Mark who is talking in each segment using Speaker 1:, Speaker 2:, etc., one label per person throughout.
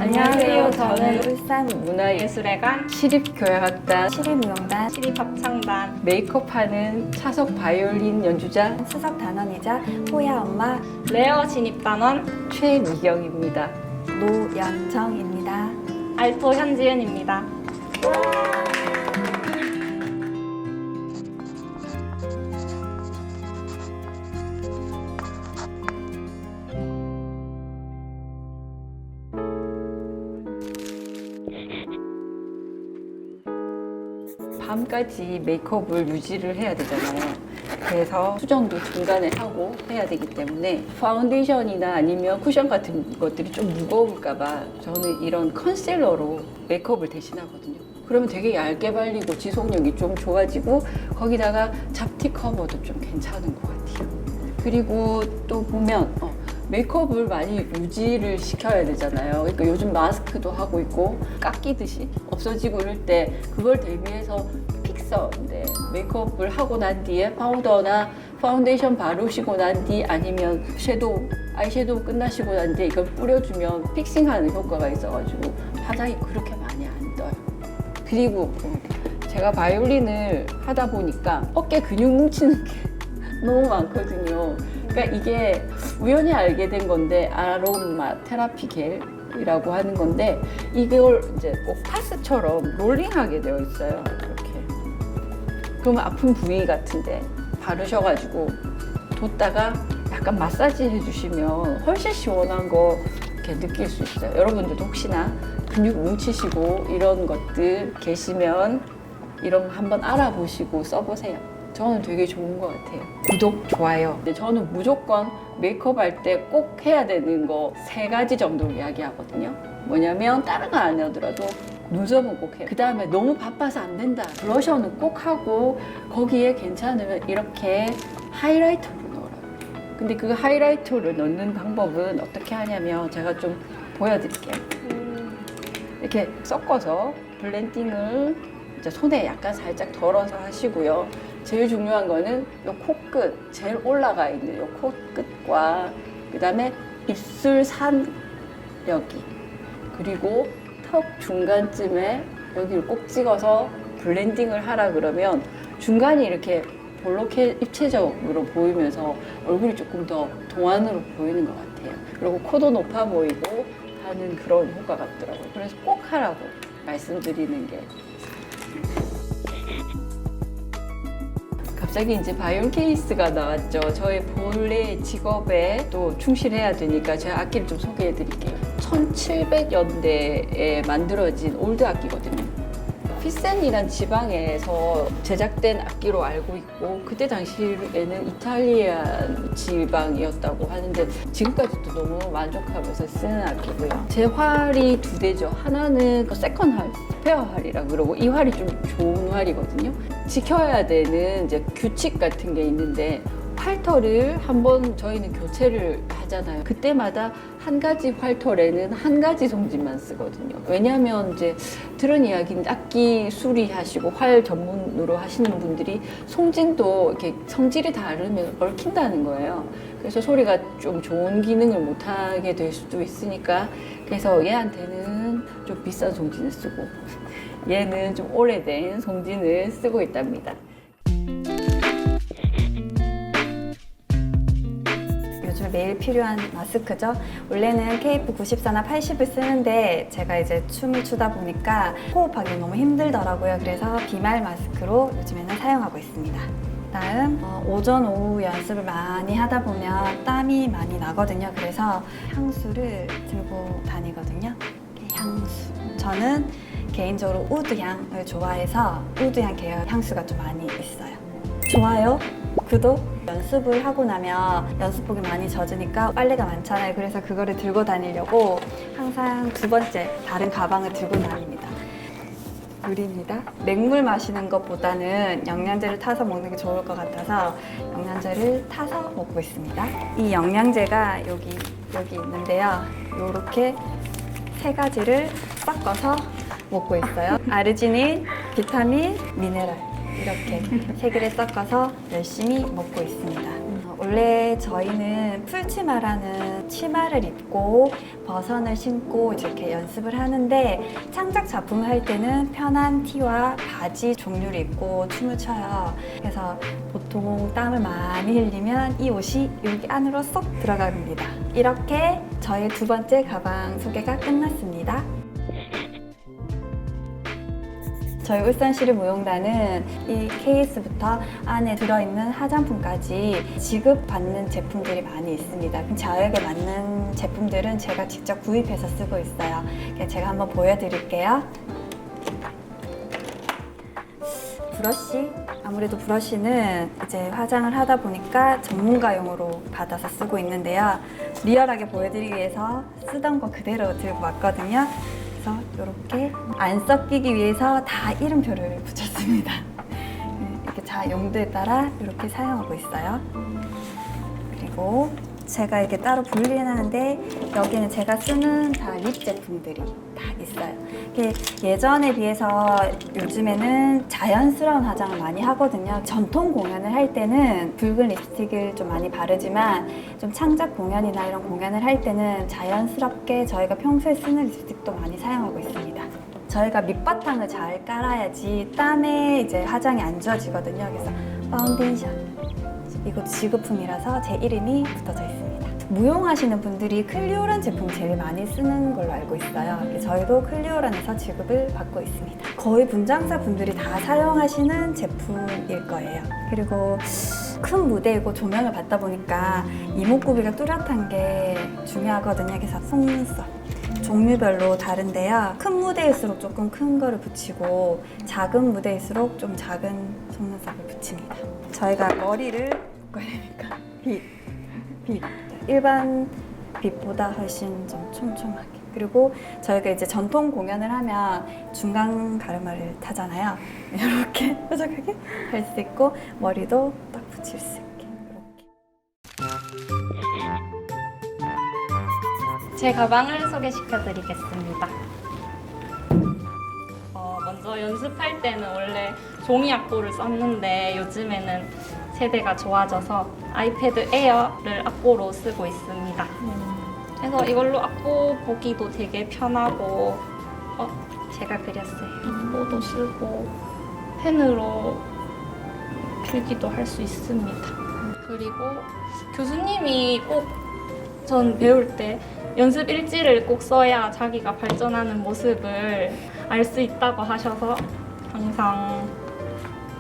Speaker 1: 안녕하세요. 저는
Speaker 2: 울산
Speaker 1: 문화예술회관
Speaker 2: 시립교향악단
Speaker 1: 시립무용단 시립합창단
Speaker 2: 메이크업하는 차석 바이올린 연주자
Speaker 1: 수석 단원이자 호야 엄마
Speaker 3: 레어 진입단원
Speaker 2: 최미경입니다.
Speaker 1: 노연정입니다.
Speaker 3: 알토 현지은입니다.
Speaker 2: 밤까지 메이크업을 유지를 해야 되잖아요. 그래서 수정도 중간에 하고 해야 되기 때문에 파운데이션이나 아니면 쿠션 같은 것들이 좀 무거울까 봐 저는 이런 컨실러로 메이크업을 대신하거든요. 그러면 되게 얇게 발리고 지속력이 좀 좋아지고 거기다가 잡티 커버도 좀 괜찮은 것 같아요. 그리고 또 보면 메이크업을 많이 유지를 시켜야 되잖아요. 그러니까 요즘 마스크도 하고 있고 깎이듯이 없어지고 이럴 때 그걸 대비해서 픽서인데 메이크업을 하고 난 뒤에 파우더나 파운데이션 바르시고 난 뒤 아니면 섀도우, 아이섀도우 끝나시고 난 뒤에 이걸 뿌려주면 픽싱하는 효과가 있어가지고 화장이 그렇게 많이 안 떠요. 그리고 제가 바이올린을 하다 보니까 어깨 근육 뭉치는 게 너무 많거든요. 그러니까 이게 우연히 알게 된 건데 아로마 테라피 겔이라고 하는 건데 이걸 이제 꼭 파스처럼 롤링하게 되어 있어요. 이렇게. 그러면 아픈 부위 같은데 바르셔가지고 뒀다가 약간 마사지 해주시면 훨씬 시원한 거 이렇게 느낄 수 있어요. 여러분들도 혹시나 근육 뭉치시고 이런 것들 계시면 이런 거 한번 알아보시고 써보세요. 저는 되게 좋은 것 같아요. 구독, 좋아요. 근데 저는 무조건 메이크업 할 때 꼭 해야 되는 거 3가지 정도 이야기하거든요. 뭐냐면 다른 거 안 하더라도 눈썹은 꼭 해요. 그 다음에 너무 바빠서 안 된다. 블러셔는 꼭 하고 거기에 괜찮으면 이렇게 하이라이터를 넣어요. 근데 그 하이라이터를 넣는 방법은 어떻게 하냐면 제가 좀 보여드릴게요. 이렇게 섞어서 블렌딩을 이제 손에 약간 살짝 덜어서 하시고요. 제일 중요한 거는 이 코끝, 제일 올라가 있는 이 코끝과 그 다음에 입술 산 여기 그리고 턱 중간쯤에 여기를 꼭 찍어서 블렌딩을 하라 그러면 중간이 이렇게 볼록해 입체적으로 보이면서 얼굴이 조금 더 동안으로 보이는 것 같아요. 그리고 코도 높아 보이고 하는 그런 효과가 있더라고요. 그래서 꼭 하라고 말씀드리는 게 갑자기 이제 바이올 케이스가 나왔죠. 저의 본래 직업에 또 충실해야 되니까 제가 악기를 좀 소개해 드릴게요. 1700년대에 만들어진 올드 악기거든요. 피센이란 지방에서 제작된 악기로 알고 있고 그때 당시에는 이탈리안 지방이었다고 하는데 지금까지도 너무 만족하면서 쓰는 악기고요. 제 활이 2대죠. 하나는 세컨 활, 스페어 활이라고 그러고 이 활이 좀 좋은 활이거든요. 지켜야 되는 이제 규칙 같은 게 있는데 활터를 한번 저희는 교체를 하잖아요. 그때마다 한 가지 활터에는 한 가지 송진만 쓰거든요. 왜냐하면 이제 들은 이야기는 악기 수리하시고 활 전문으로 하시는 분들이 송진도 이렇게 성질이 다르면 얽힌다는 거예요. 그래서 소리가 좀 좋은 기능을 못하게 될 수도 있으니까 그래서 얘한테는 좀 비싼 송진을 쓰고 얘는 좀 오래된 송진을 쓰고 있답니다.
Speaker 1: 요즘 매일 필요한 마스크죠. 원래는 KF94나 80을 쓰는데 제가 이제 춤을 추다 보니까 호흡하기 너무 힘들더라고요. 그래서 비말 마스크로 요즘에는 사용하고 있습니다. 다음 오전 오후 연습을 많이 하다 보면 땀이 많이 나거든요. 그래서 향수를 들고 다니거든요. 향수. 저는 개인적으로 우드 향을 좋아해서 우드 향 계열 향수가 좀 많이 있어요. 좋아요, 구독. 연습을 하고 나면 연습복이 많이 젖으니까 빨래가 많잖아요. 그래서 그거를 들고 다니려고 항상 2번째 다른 가방을 들고 다닙니다. 물입니다. 냉물 마시는 것보다는 영양제를 타서 먹는 게 좋을 것 같아서 영양제를 타서 먹고 있습니다. 이 영양제가 여기 있는데요. 이렇게 3가지를 섞어서 먹고 있어요. 아르지닌, 비타민, 미네랄 이렇게 3개를 섞어서 열심히 먹고 있습니다. 원래 저희는 풀치마라는 치마를 입고 버선을 신고 이렇게 연습을 하는데 창작 작품을 할 때는 편한 티와 바지 종류를 입고 춤을 춰요. 그래서 보통 땀을 많이 흘리면 이 옷이 여기 안으로 쏙 들어갑니다. 이렇게 저의 두 번째 가방 소개가 끝났습니다. 저희 울산시립 무용단은 이 케이스부터 안에 들어있는 화장품까지 지급받는 제품들이 많이 있습니다. 그럼 저에게 맞는 제품들은 제가 직접 구입해서 쓰고 있어요. 제가 한번 보여드릴게요. 브러쉬, 아무래도 브러쉬는 이제 화장을 하다 보니까 전문가용으로 받아서 쓰고 있는데요. 리얼하게 보여드리기 위해서 쓰던 거 그대로 들고 왔거든요. 그래서 이렇게 안 섞이기 위해서 다 이름표를 붙였습니다. 이렇게 자 용도에 따라 이렇게 사용하고 있어요. 그리고 제가 이렇게 따로 분리해놨는데 여기는 제가 쓰는 다 립 제품들이 다 있어요. 이게 예전에 비해서 요즘에는 자연스러운 화장을 많이 하거든요. 전통 공연을 할 때는 붉은 립스틱을 좀 많이 바르지만 좀 창작 공연이나 이런 공연을 할 때는 자연스럽게 저희가 평소에 쓰는 립스틱도 많이 사용하고 있습니다. 저희가 밑바탕을 잘 깔아야지 땀에 이제 화장이 안 지워지거든요. 그래서 파운데이션, 이것도 지급품이라서 제 이름이 붙어져 있습니다. 무용하시는 분들이 클리오란 제품 제일 많이 쓰는 걸로 알고 있어요. 저희도 클리오란에서 지급을 받고 있습니다. 거의 분장사 분들이 다 사용하시는 제품일 거예요. 그리고 큰 무대이고 조명을 받다 보니까 이목구비가 뚜렷한 게 중요하거든요. 그래서 속눈썹 종류별로 다른데요. 큰 무대일수록 조금 큰 거를 붙이고 작은 무대일수록 좀 작은 속눈썹을 붙입니다. 저희가 머리를 묶어야 되니까 빛. 일반 빛보다 훨씬 좀 촘촘하게. 그리고 저희가 이제 전통 공연을 하면 중간 가르마를 타잖아요. 이렇게 뾰족하게 할 수 있고 머리도 딱 붙일 수 있게. 이렇게.
Speaker 3: 제 가방을 소개시켜 드리겠습니다. 먼저 연습할 때는 원래 종이 악보를 썼는데 요즘에는 세대가 좋아져서 아이패드 에어를 악보로 쓰고 있습니다. 그래서 이걸로 악보 보기도 되게 편하고 제가 그렸어요. 악보도 쓰고 펜으로 필기도 할 수 있습니다. 그리고 교수님이 꼭 전 배울 때 연습 일지를 꼭 써야 자기가 발전하는 모습을 알 수 있다고 하셔서 항상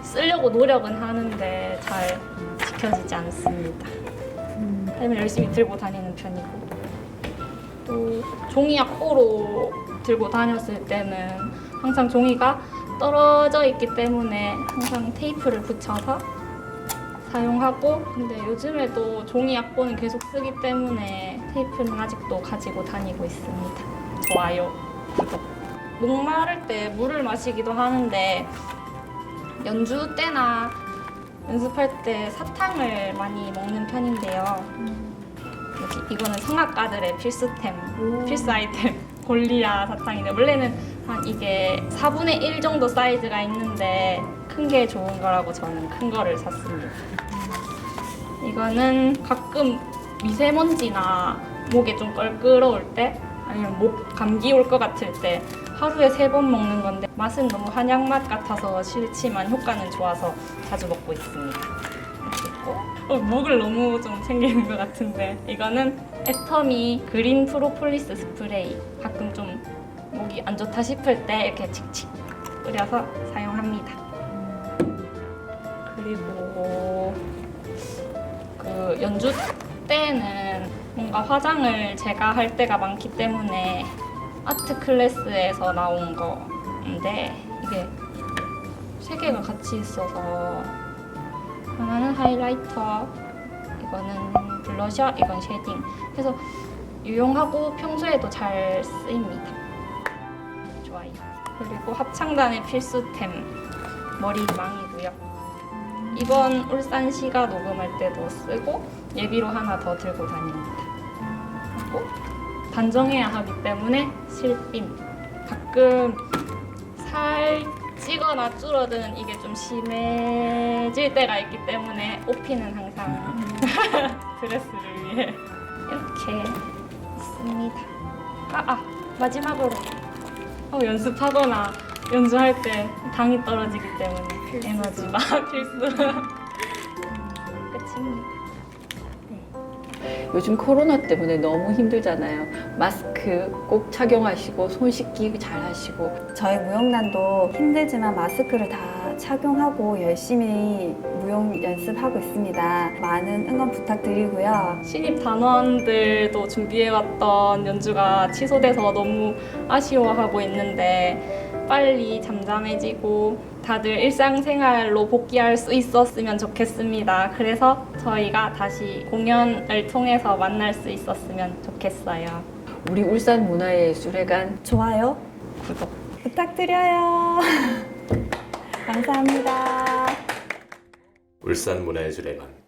Speaker 3: 쓰려고 노력은 하는데 잘 지켜지지 않습니다. 하지만 열심히 들고 다니는 편이고 또 종이 악보로 들고 다녔을 때는 항상 종이가 떨어져 있기 때문에 항상 테이프를 붙여서 사용하고 근데 요즘에도 종이 악보는 계속 쓰기 때문에 테이프는 아직도 가지고 다니고 있습니다. 좋아요. 목마를 때 물을 마시기도 하는데 연주 때나 연습할 때 사탕을 많이 먹는 편인데요. 이거는 성악가들의 필수템, 필수 아이템 골리아 사탕인데 원래는 한 이게 4분의 1 정도 사이즈가 있는데 큰 게 좋은 거라고 저는 큰 거를 샀습니다. 이거는 가끔 미세먼지나 목에 좀 껄끄러울 때 아니면 목 감기 올 것 같을 때 하루에 3번 먹는 건데 맛은 너무 한약 맛 같아서 싫지만 효과는 좋아서 자주 먹고 있습니다. 그리고 목을 너무 좀 챙기는 것 같은데 이거는 애터미 그린 프로폴리스 스프레이 가끔 좀 목이 안 좋다 싶을 때 이렇게 칙칙 뿌려서 사용합니다. 그리고 그 연주 때는 뭔가 화장을 제가 할 때가 많기 때문에 아트 클래스에서 나온 건데 이게 3개가 같이 있어서 하나는 하이라이터, 이거는 블러셔, 이건 쉐딩. 그래서 유용하고 평소에도 잘 쓰입니다. 좋아요. 그리고 합창단의 필수템 머리망이고요. 이건 울산시가 녹음할 때도 쓰고 예비로 하나 더 들고 다닙니다. 그리고 단정해야 하기 때문에 실핀. 가끔 살 찌거나 줄어드는 이게 좀 심해질 때가 있기 때문에 옷피는 항상 드레스를 위해 이렇게 있습니다. 마지막으로 연습하거나 연주할 때 당이 떨어지기 때문에 에너지바 필수. 끝입니다.
Speaker 2: 요즘 코로나 때문에 너무 힘들잖아요. 마스크 꼭 착용하시고 손 씻기 잘 하시고.
Speaker 1: 저희 무용단도 힘들지만 마스크를 다 착용하고 열심히 무용 연습하고 있습니다. 많은 응원 부탁드리고요.
Speaker 3: 신입 단원들도 준비해왔던 연주가 취소돼서 너무 아쉬워하고 있는데 빨리 잠잠해지고 다들 일상생활로 복귀할 수 있었으면 좋겠습니다. 그래서 저희가 다시 공연을 통해서 만날 수 있었으면 좋겠어요.
Speaker 2: 우리 울산문화예술회관
Speaker 1: 좋아요,
Speaker 3: 구독
Speaker 1: 부탁드려요. 감사합니다.
Speaker 4: 울산문화예술회관